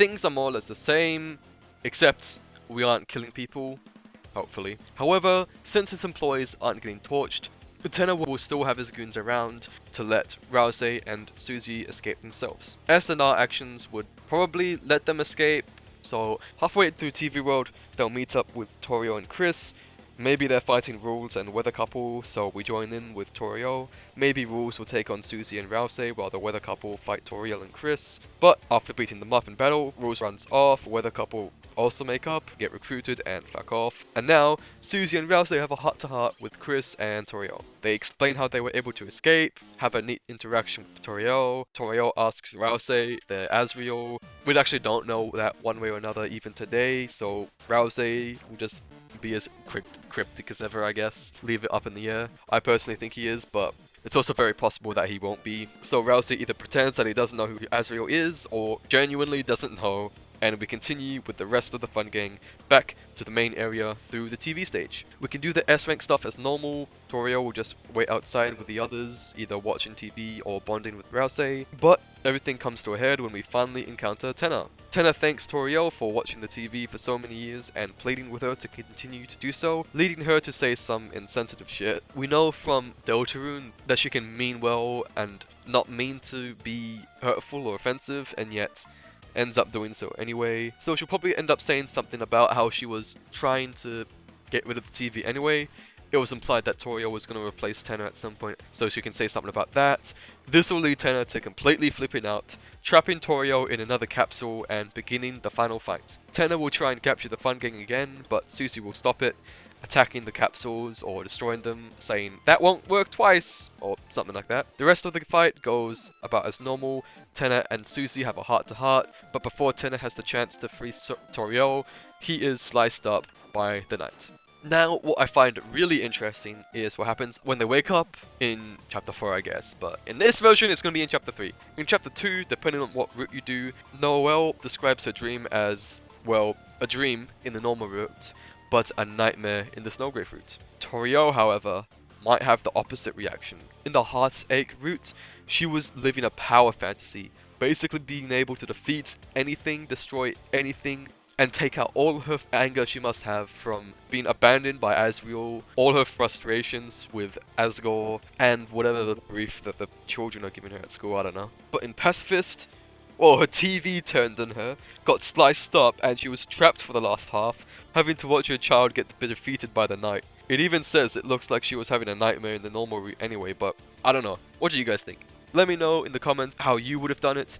things are more or less the same, except we aren't killing people, hopefully. However, since his employees aren't getting torched, Tenna will still have his goons around to let Rousey and Susie escape themselves. S&R actions would probably let them escape, so halfway through TV World, they'll meet up with Toriel and Chris. Maybe they're fighting Rules and Weather Couple, so we join in with Toriel. Maybe Rules will take on Susie and Rousey while the Weather Couple fight Toriel and Chris. But after beating them up in battle, Rules runs off, Weather Couple also make up, get recruited, and fuck off. And now, Susie and Rousey have a heart-to-heart with Chris and Toriel. They explain how they were able to escape, have a neat interaction with Toriel. Toriel asks Rousey if they're Azrael. We actually don't know that one way or another even today, so Rousey will just be as cryptic as ever, I guess. Leave it up in the air. I personally think he is, but it's also very possible that he won't be. So Rousey either pretends that he doesn't know who Azrael is, or genuinely doesn't know, and we continue with the rest of the fun gang back to the main area through the TV stage. We can do the S-rank stuff as normal. Toriel will just wait outside with the others, either watching TV or bonding with Rousey, but everything comes to a head when we finally encounter Tenna. Tenna thanks Toriel for watching the TV for so many years and pleading with her to continue to do so, leading her to say some insensitive shit. We know from Deltarune that she can mean well and not mean to be hurtful or offensive, and yet ends up doing so anyway. So she'll probably end up saying something about how she was trying to get rid of the TV anyway. It was implied that Toriel was going to replace Tenna at some point, so she can say something about that. This will lead Tenna to completely flipping out, trapping Toriel in another capsule and beginning the final fight. Tenna will try and capture the fun gang again, but Susie will stop it, attacking the capsules or destroying them, saying that won't work twice, or something like that. The rest of the fight goes about as normal. Tenna and Susie have a heart-to-heart, but before Tenna has the chance to free Toriel, he is sliced up by the knight. Now, what I find really interesting is what happens when they wake up in Chapter 4, I guess, but in this version, it's going to be in Chapter 3. In Chapter 2, depending on what route you do, Noelle describes her dream as, well, a dream in the normal route, but a nightmare in the Snowgrave route. Toriel, however, might have the opposite reaction. In the Heartache route, she was living a power fantasy, basically being able to defeat anything, destroy anything, and take out all her anger she must have from being abandoned by Azrael, all her frustrations with Asgore, and whatever grief that the children are giving her at school, I don't know. But in Pacifist, well, her TV turned on her, got sliced up, and she was trapped for the last half, having to watch her child get defeated by the knight. It even says it looks like she was having a nightmare in the normal route anyway, but I don't know. What do you guys think? Let me know in the comments how you would have done it.